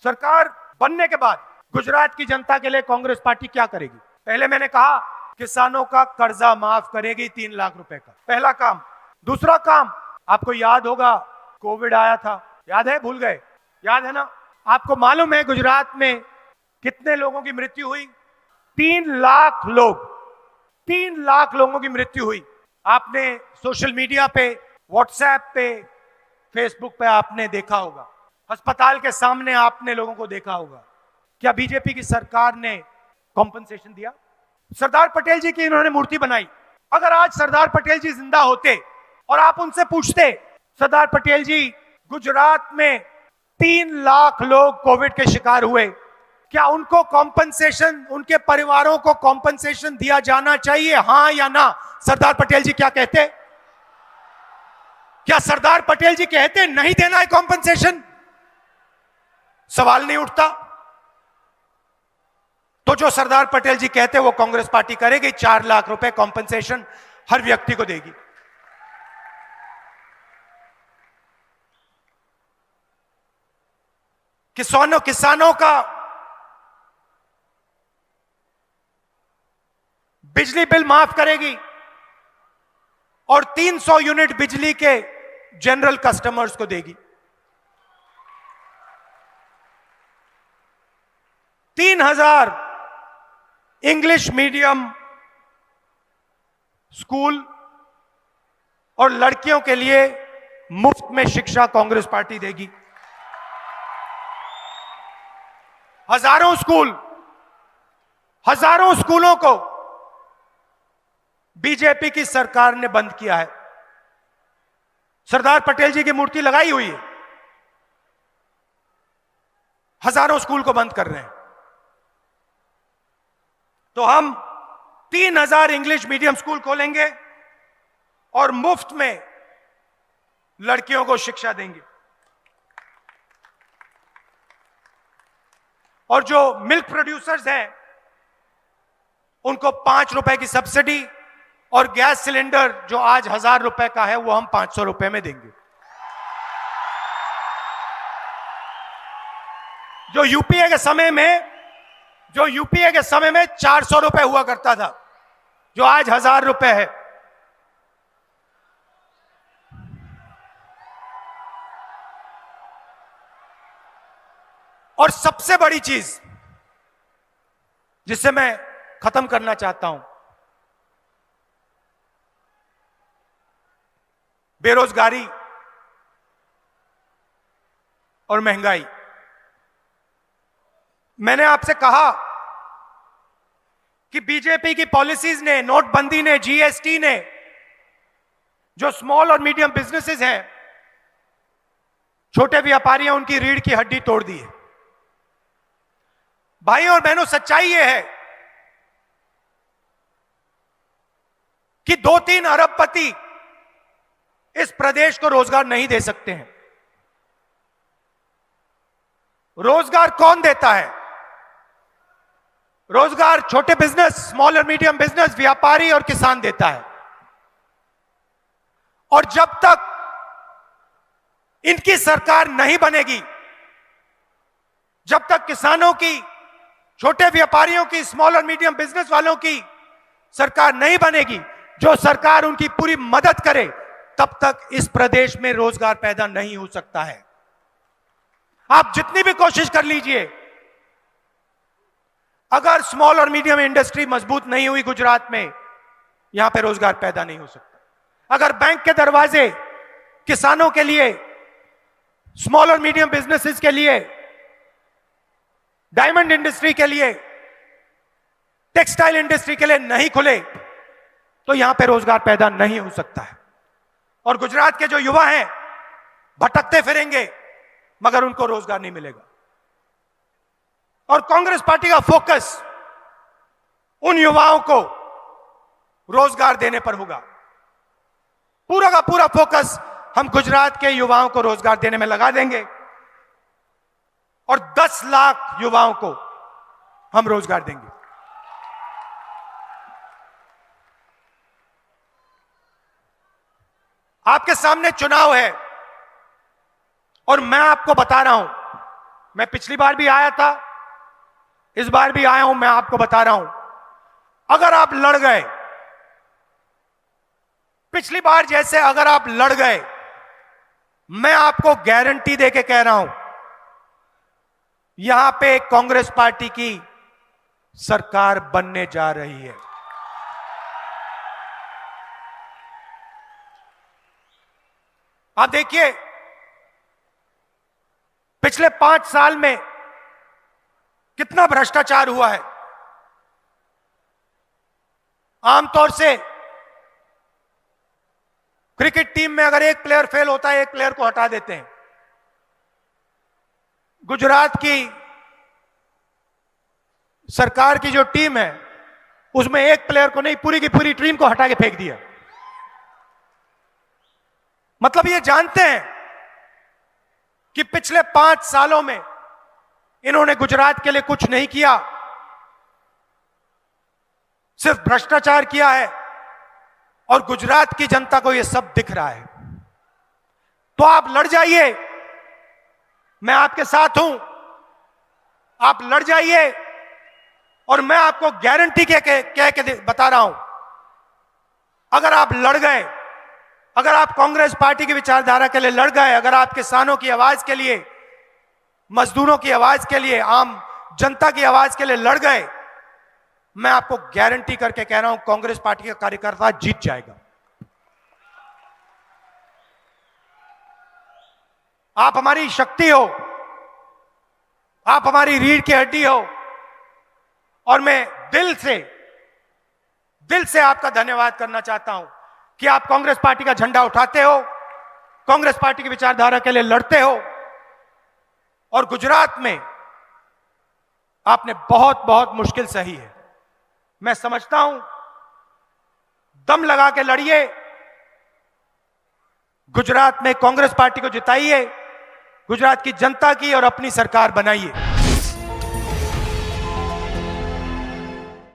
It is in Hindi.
सरकार बनने के बाद गुजरात की जनता के लिए कांग्रेस पार्टी क्या करेगी? पहले मैंने कहा किसानों का कर्जा माफ करेगी 3 लाख रुपए का, पहला काम। दूसरा काम, आपको याद होगा कोविड आया था, याद है? भूल गए? याद है ना? आपको मालूम है गुजरात में कितने लोगों की मृत्यु हुई? 3 लाख लोग, 3 लाख लोगों की मृत्यु हुई। आपने सोशल मीडिया पे, व्हाट्सएप पे, फेसबुक पे आपने देखा होगा, अस्पताल के सामने आपने लोगों को देखा होगा। क्या बीजेपी की सरकार ने कॉम्पनसेशन दिया? सरदार पटेल जी की इन्होंने मूर्ति बनाई। अगर आज सरदार पटेल जी जिंदा होते और आप उनसे पूछते, सरदार पटेल जी, गुजरात में 3 लाख लोग कोविड के शिकार हुए, क्या उनको कॉम्पनसेशन, उनके परिवारों को कॉम्पनसेशन दिया जाना चाहिए, हां या ना? सरदार पटेल जी क्या कहते? क्या सरदार पटेल जी कहते नहीं देना है कॉम्पनसेशन? सवाल नहीं उठता। तो जो सरदार पटेल जी कहते वो कांग्रेस पार्टी करेगी, 4 लाख रुपए कॉम्पनसेशन हर व्यक्ति को देगी। किसानों का बिजली बिल माफ करेगी और 300 यूनिट बिजली के जनरल कस्टमर्स को देगी। 3000 इंग्लिश मीडियम स्कूल और लड़कियों के लिए मुफ्त में शिक्षा कांग्रेस पार्टी देगी। हजारों स्कूलों को बीजेपी की सरकार ने बंद किया है। सरदार पटेल जी की मूर्ति लगाई हुई है, हजारों स्कूल को बंद कर रहे हैं। तो हम 3000 इंग्लिश मीडियम स्कूल खोलेंगे और मुफ्त में लड़कियों को शिक्षा देंगे। और जो मिल्क प्रोड्यूसर्स हैं उनको 5 रुपए की सब्सिडी और गैस सिलेंडर जो आज 1000 रुपए का है वो हम 500 रुपए में देंगे। जो यूपीए के समय में 400 रुपए हुआ करता था, जो आज 1000 रुपए है। और सबसे बड़ी चीज जिससे मैं खत्म करना चाहता हूं, बेरोजगारी और महंगाई। मैंने आपसे कहा कि बीजेपी की पॉलिसीज ने, नोटबंदी ने, जीएसटी ने जो स्मॉल और मीडियम बिजनेसेस हैं, छोटे व्यापारी हैं, उनकी रीढ़ की हड्डी तोड़ दी है। भाइयों और बहनों, सच्चाई यह है कि 2-3 अरबपति इस प्रदेश को रोजगार नहीं दे सकते हैं। रोजगार कौन देता है? रोजगार छोटे बिजनेस, स्मॉल और मीडियम बिजनेस, व्यापारी और किसान देता है। और जब तक इनकी सरकार नहीं बनेगी, जब तक किसानों की, छोटे व्यापारियों की, स्मॉल और मीडियम बिजनेस वालों की सरकार नहीं बनेगी, जो सरकार उनकी पूरी मदद करे, तब तक इस प्रदेश में रोजगार पैदा नहीं हो सकता है। आप जितनी भी कोशिश कर लीजिए, अगर स्मॉल और मीडियम इंडस्ट्री मजबूत नहीं हुई गुजरात में, यहां पे रोजगार पैदा नहीं हो सकता। अगर बैंक के दरवाजे किसानों के लिए, स्मॉल और मीडियम बिजनेसेस के लिए, डायमंड इंडस्ट्री के लिए, टेक्सटाइल इंडस्ट्री के लिए नहीं खुले, तो यहां पे रोजगार पैदा नहीं हो सकता है। और गुजरात के जो युवा हैं भटकते फिरेंगे मगर उनको रोजगार नहीं मिलेगा। और कांग्रेस पार्टी का फोकस उन युवाओं को रोजगार देने पर होगा। पूरा का पूरा फोकस हम गुजरात के युवाओं को रोजगार देने में लगा देंगे और 10 लाख युवाओं को हम रोजगार देंगे। आपके सामने चुनाव है और मैं आपको बता रहा हूं, मैं पिछली बार भी आया था, इस बार भी आया हूं, मैं आपको बता रहा हूं, अगर आप लड़ गए, पिछली बार जैसे अगर आप लड़ गए, मैं आपको गारंटी देके कह रहा हूं, यहां पे कांग्रेस पार्टी की सरकार बनने जा रही है। आप देखिए, पिछले 5 साल में कितना भ्रष्टाचार हुआ है। आमतौर से क्रिकेट टीम में अगर एक प्लेयर फेल होता है, एक प्लेयर को हटा देते हैं। गुजरात की सरकार की जो टीम है, उसमें एक प्लेयर को नहीं, पूरी की पूरी टीम को हटा के फेंक दिया। मतलब ये जानते हैं कि पिछले 5 सालों में इन्होंने गुजरात के लिए कुछ नहीं किया, सिर्फ भ्रष्टाचार किया है, और गुजरात की जनता को यह सब दिख रहा है। तो आप लड़ जाइए, मैं आपके साथ हूं, आप लड़ जाइए, और मैं आपको गारंटी कह के बता रहा हूं, अगर आप लड़ गए, अगर आप कांग्रेस पार्टी की विचारधारा के लिए लड़ गए, अगर आप किसानों की आवाज के लिए, मजदूरों की आवाज के लिए, आम जनता की आवाज के लिए लड़ गए, मैं आपको गारंटी करके कह रहा हूं, कांग्रेस पार्टी का कार्यकर्ता जीत जाएगा। आप हमारी शक्ति हो, आप हमारी रीढ़ की हड्डी हो, और मैं दिल से आपका धन्यवाद करना चाहता हूं कि आप कांग्रेस पार्टी का झंडा उठाते हो, कांग्रेस पार्टी की विचारधारा के लिए लड़ते हो, और गुजरात में आपने बहुत बहुत मुश्किल सही है। मैं समझता हूं, दम लगा के लड़िए, गुजरात में कांग्रेस पार्टी को जिताइए, गुजरात की जनता की और अपनी सरकार बनाइए।